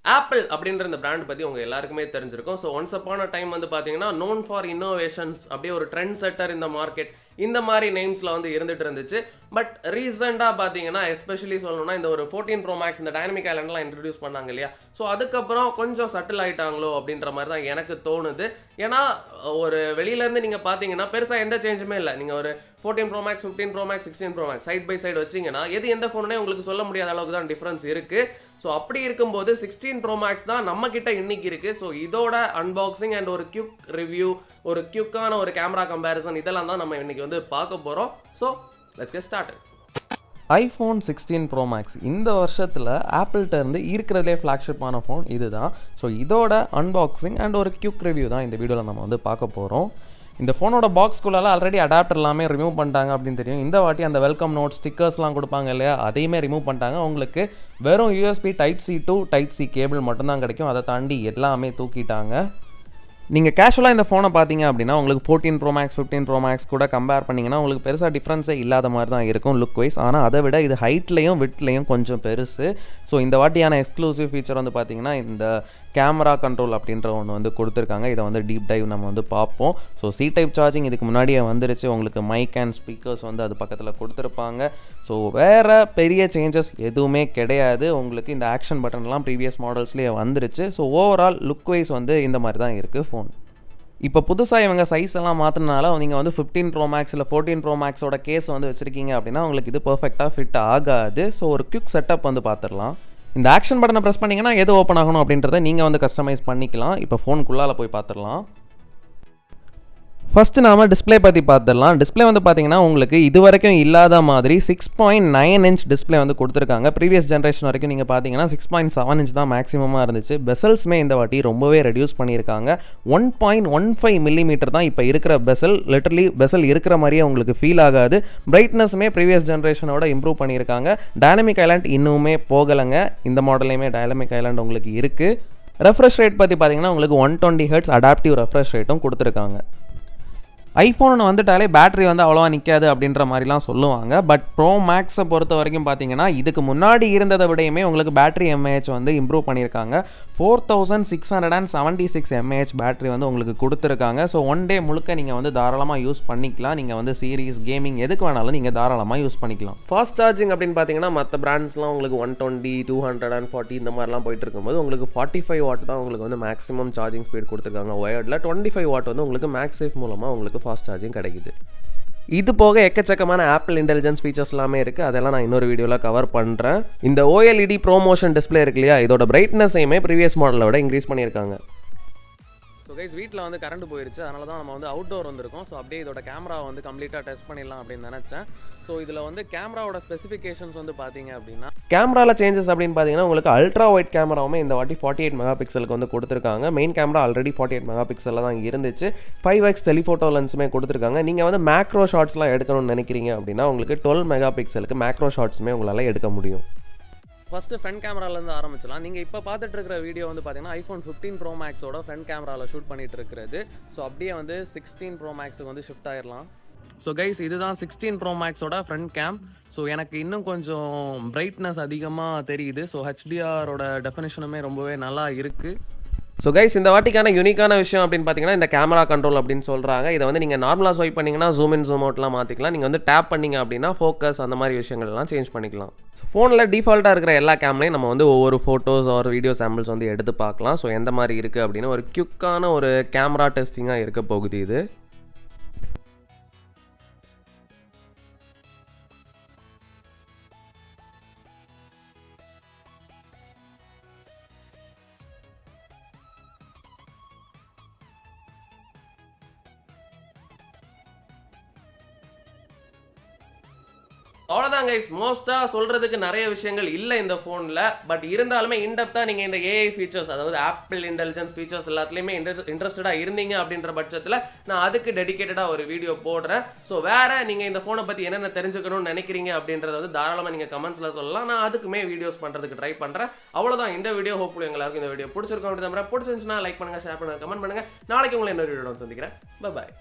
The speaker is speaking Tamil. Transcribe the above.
ஆப்பிள் அப்படின்ற இந்த பிராண்ட் பற்றி உங்கள் எல்லாருக்குமே தெரிஞ்சிருக்கும். So once upon a time வந்து பார்த்தீங்கன்னா நோன் ஃபார் இன்னோவேஷன்ஸ், அப்படியே ஒரு ட்ரெண்ட் செட்டர் இந்த மார்க்கெட், இந்த மாதிரி நேம்ஸில் வந்து இருந்துட்டு இருந்துச்சு. பட் ரீசெண்டாக பார்த்தீங்கன்னா எஸ்பெஷலி சொல்லணும்னா இந்த ஒரு 14 ப்ரோ மேக்ஸ் இந்த டைனமிக் ஐலண்ட்லாம் இன்ட்ரடியூஸ் பண்ணாங்க இல்லையா, ஸோ அதுக்கப்புறம் கொஞ்சம் சட்டில் ஆகிட்டாங்களோ அப்படின்ற மாதிரி தான் எனக்கு தோணுது. ஏன்னா ஒரு வெளியிலேருந்து நீங்கள் பார்த்தீங்கன்னா பெருசாக எந்த சேஞ்சுமே இல்லை. நீங்கள் ஒரு 14 pro max, 15 pro max, 16 pro max side by side வச்சிங்கன்னா எது எந்த ஃபோனே உங்களுக்கு சொல்ல முடியாத அளவுக்கு தான் டிஃப்ரென்ஸ் இருக்குது. ஸோ அப்படி இருக்கும்போது 16 ப்ரோ மேக்ஸ் தான் நம்ம கிட்ட இன்னைக்கு இருக்குது. ஸோ இதோட அன்பாக்சிங் அண்ட் ஒரு குயிக் ரிவ்யூ, ஒரு குயிக்கான ஒரு கேமரா கம்பேரிசன், இதெல்லாம் தான் நம்ம இன்னைக்கு வந்து பார்க்க போகிறோம். So let's get started. iPhone 16 Pro Max இந்த வருஷத்தில் ஆப்பிள்கிட்ட இருந்து இருக்கிறதுலே ஃப்ளாக்ஷிப்பான ஃபோன் இது தான். ஸோ இதோட அன்பாக்சிங் அண்ட் ஒரு குயிக் ரிவ்யூ தான் இந்த வீடியோவில் நம்ம வந்து பார்க்க போகிறோம். இந்த ஃபோனோட பாக்ஸ்குள்ளால ஆல்ரெடி அடாப்டர் எல்லாமே ரிமூவ் பண்ணிட்டாங்க அப்படின்னு தெரியும். இந்த வாட்டி அந்த வெல்கம் நோட் ஸ்டிக்கர்ஸ்லாம் கொடுப்பாங்க இல்லையா, அதையுமே ரிமூவ் பண்ணிட்டாங்க. உங்களுக்கு வெறும் USB Type-C to Type-C cable மட்டும்தான் கிடைக்கும். அதை தாண்டி எல்லாமே தூக்கிட்டாங்க. நீங்கள் கேஷுவலாக இந்த ஃபோனை பார்த்தீங்க அப்படின்னா உங்களுக்கு 14 Pro Max 15 Pro Max கூட கம்பேர் பண்ணிங்கன்னா உங்களுக்கு பெருசாக டிஃப்ரென்ஸே இல்லாத மாதிரி தான் இருக்கும் லுக் வைஸ். ஆனால் அதை விட இது ஹைட்லேயும் விட்லேயும் கொஞ்சம் பெருசு. ஸோ இந்த வாட்டியான எக்ஸ்க்ளூசிவ் ஃபீச்சர் வந்து பார்த்தீங்கன்னா இந்த கேமரா கண்ட்ரோல் அப்படின்ற ஒன்று வந்து கொடுத்துருக்காங்க. இதை வந்து டீப் டைவ் நம்ம வந்து பார்ப்போம். ஸோ C டைப் சார்ஜிங் இதுக்கு முன்னாடியே வந்துருச்சு. உங்களுக்கு மைக் அண்ட் ஸ்பீக்கர்ஸ் வந்து அது பக்கத்தில் கொடுத்துருப்பாங்க. ஸோ வேறு பெரிய சேஞ்சஸ் எதுவுமே கிடையாது. உங்களுக்கு இந்த ஆக்ஷன் பட்டன்லாம் ப்ரீவியஸ் மாடல்ஸ்லேயே வந்துருச்சு. ஸோ ஓவரால் லுக் வைஸ் வந்து இந்த மாதிரி தான் இருக்குது ஃபோன். இப்போ புதுசாக இவங்க சைஸ் எல்லாம் மாற்றினால நீங்கள் வந்து 15 Pro Max இல்லை 14 Pro Maxோட கேஸ் வந்து வச்சுருக்கீங்க அப்படின்னா உங்களுக்கு இது பர்ஃபெக்டாக ஃபிட் ஆகாது. ஸோ ஒரு குயிக் செட்டப் வந்து பார்த்துடலாம். இந்த ஆக்ஷன் பட்டனை ப்ரெஸ் பண்ணிங்கன்னா எது ஓப்பன் ஆகணும் அப்படின்றத நீங்கள் வந்து கஸ்டமைஸ் பண்ணிக்கலாம். இப்போ ஃபோனுக்குள்ளால் போய் பார்த்துடலாம். ஃபஸ்ட்டு நாம் டிஸ்பிளே பற்றி பார்த்துடலாம். டிஸ்பிளே வந்து பார்த்தீங்கன்னா உங்களுக்கு இது வரைக்கும் இல்லாத மாதிரி 6.9 inch டிஸ்பிளே வந்து கொடுத்துருக்காங்க. ப்ரீவியஸ் ஜென்ரேஷன் வரைக்கும் நீங்கள் பார்த்தீங்கன்னா 6.7 inch தான் மேக்ஸிமமாக இருந்துச்சு. பெசல்ஸுமே இந்த வாட்டி ரொம்பவே ரெடியூஸ் பண்ணியிருக்காங்க. 1.15 mm தான் இப்போ இருக்கிற பெசல். லிட்டரலி பெசல் இருக்கிற மாதிரியே உங்களுக்கு ஃபீல் ஆகாது. பிரைட்னஸுமே ப்ரீவியஸ் ஜென்ரேஷனோட இம்ப்ரூவ் பண்ணியிருக்காங்க. டைனமிக் ஐலண்ட் இன்னுமே போகலைங்க. இந்த மாடல்லையுமே டைனமிக் ஐலண்ட் உங்களுக்கு இருக்குது. ரெஃப்ரெஷ் ரேட் பற்றி பார்த்தீங்கன்னா உங்களுக்கு 120 Hz அடாப்டிவ் ரெஃப்ரெஷ் ரேட்டும் கொடுத்துருக்காங்க. ஐஃபோன் வந்துட்டாலே பேட்டரி வந்து அவ்வளோவா நிற்காது அப்படின்ற மாதிரிலாம் சொல்லுவாங்க. பட் ப்ரோ மேக்ஸை பொறுத்த வரைக்கும் பார்த்தீங்கன்னா இதுக்கு முன்னாடி இருந்ததை விடையுமே உங்களுக்கு பேட்டரி எம்ஏஹெச் வந்து இம்ப்ரூவ் பண்ணியிருக்காங்க. 4676 mAh பேட்டரி வந்து உங்களுக்கு கொடுத்துருக்காங்க. ஸோ ஒன் டே முழுக்க நீங்கள் வந்து தாராளமாக யூஸ் பண்ணிக்கலாம். நீங்கள் வந்து சீரீஸ் கேமிங் எதுக்கு வேணாலும் நீங்கள் தாராளமாக யூஸ் பண்ணிக்கலாம். ஃபாஸ்ட் சார்ஜிங் அப்படின்னு பார்த்தீங்கன்னா மற்ற பிராண்ட்ஸ்லாம் உங்களுக்கு 120, 240 இந்த மாதிரிலாம் போயிட்டு இருக்கும்போது உங்களுக்கு 45 வாட் தான் உங்களுக்கு வந்து மேக்ஸிமம் சார்ஜிங் ஸ்பீட் கொடுத்துருக்காங்க. ஒயர்டில் 25 வாட் வந்து உங்களுக்கு மேக்ஸேஃப் மூலமாக உங்களுக்கு ஃபாஸ்ட் சார்ஜிங் கிடைக்குது. இது போக எக்கச்சக்கமான ஆப்பிள் இன்டெலிஜென்ஸ் ஃபீச்சர்ஸ் எல்லாமே இருக்குது. அதெல்லாம் நான் இன்னொரு வீடியோவில் கவர் பண்ணுறேன். இந்த OLED ப்ரோமோஷன் டிஸ்பிளே இருக்கு இல்லையா, இதோட பிரைட்னஸையுமே ப்ரீவியஸ் மாடலை விட இன்க்ரீஸ் பண்ணியிருக்காங்க. ஸோ கைஸ் வீட்டில் வந்து கரண்ட் போயிருச்சு, அதனால தான் நம்ம வந்து அவுட்டோர் வந்திருக்கோம். ஸோ அப்படியே இதோட கேமரா வந்து கம்ப்ளீட்டாக டெஸ்ட் பண்ணிடலாம் அப்படின்னு நினச்சேன். ஸோ இதில் வந்து கேமராவோட ஸ்பெசிஃபிகேஷன்ஸ் வந்து பார்த்தீங்க அப்படின்னா கேமராவில் சேஞ்சஸ் அப்படின்னு பார்த்தீங்கன்னா உங்களுக்கு அல்ட்ரா ஒயிட் கேமராவுமே இந்த வாட்டி 48 மெகாபிக்சலுக்கு வந்து கொடுத்துருக்காங்க. மெயின் கேமரா ஆல்ரெடி 48 மெகாபிக்சலில் தான் இருந்துச்சு. 5x டெலிஃபோட்டோ லென்ஸுமே கொடுத்துருக்காங்க. நீங்கள் வந்து மேக்ரோ ஷாட்ஸ்லாம் எடுக்கணும்னு நினைக்கிறீங்க அப்படின்னா உங்களுக்கு 12 மெகாபிக்சலுக்கு மேக்ரோ ஷாட்ஸுமே உங்களால் எடுக்க முடியும். ஃபஸ்ட்டு ஃப்ரண்ட் கேமராலேருந்து ஆரம்பிச்சலாம். நீங்கள் இப்போ பார்த்துட்டு இருக்கிற வீடியோ வந்து பார்த்தீங்கன்னா iPhone 15 Pro Maxோட ஃப்ரண்ட் கேமராவில் ஷூட் பண்ணிட்டு இருக்கிறது. ஸோ அப்படியே வந்து 16 Pro Maxக்கு வந்து ஷிஃப்ட் ஆயிடலாம். ஸோ கைஸ் இதுதான் 16 Pro Maxோட ஃப்ரண்ட் கேம். ஸோ எனக்கு இன்னும் கொஞ்சம் பிரைட்னஸ் அதிகமாக தெரியுது. ஸோ HDRோட டெஃபினேஷனுமே ரொம்பவே நல்லா இருக்குது. ஸோ கைஸ் இந்த வாட்டிக்கான யூனிக்கான விஷயம் அப்படின்னு பார்த்தீங்கன்னா இந்த கேமரா கண்ட்ரோல் அப்படின்னு சொல்கிறாங்க. இதை வந்து நீங்கள் நார்மலாக ஸ்வைப் பண்ணிங்கன்னா ஜூம் இன் ஜூம் அவுட்லாம் மாற்றிக்கலாம். நீங்கள் வந்து டேப் பண்ணிங்க அப்படின்னா ஃபோக்கஸ் அந்த மாதிரி விஷயங்கள்லாம் சேஞ்ச் பண்ணிக்கலாம். ஸோ ஃபோனில் டிஃபால்ட்டாக இருக்கிற எல்லா கேம்லையும் நம்ம வந்து ஒவ்வொரு ஃபோட்டோஸ் ஒரு வீடியோ சாம்பிள்ஸ் வந்து எடுத்து பார்க்கலாம். ஸோ எந்த மாதிரி இருக்குது அப்படின்னு ஒரு குயிக்கான ஒரு கேமரா டெஸ்டிங்காக இருக்க போகுது இது. அவ்வளோதான் கைஸ், மோஸ்ட்டாக சொல்கிறதுக்கு நிறைய விஷயங்கள் இல்லை இந்த ஃபோனில். பட் இருந்தாலுமே இன்டெப்த்தாக நீங்கள் இந்த AI ஃபீச்சர்ஸ், அதாவது ஆப்பிள் இன்டெலிஜென்ஸ் ஃபீச்சர்ஸ் எல்லாத்துலேயுமே இன்ட்ரெஸ்டடாக இருந்தீங்க அப்படின்ற பட்சத்தில் நான் அதுக்கு டெடிக்கேட்டடாக ஒரு வீடியோ போடுறேன். ஸோ வேறு நீங்கள் இந்த ஃபோனை பற்றி என்னென்ன தெரிஞ்சுக்கணும்னு நினைக்கிறீங்க அப்படின்றத வந்து தாராளமாக நீங்கள் கமெண்ட்ஸில் சொல்லலாம். நான் அதுக்குமே வீடியோஸ் பண்ணுறதுக்கு ட்ரை பண்ணுறேன். அவ்வளோதான் இந்த வீடியோ. ஹோப்ஃபுல்லி எல்லாருக்கும் இந்த வீடியோ பிடிச்சிருக்கும் அப்படி தான். பிடிச்சிருந்துச்சுன்னா லைக் பண்ணுங்கள், ஷேர் பண்ணுங்கள், கமெண்ட் பண்ணுங்கள். நாளைக்கு உங்களை இன்னொரு வீடியோ சந்திக்கிறேன். பாய்.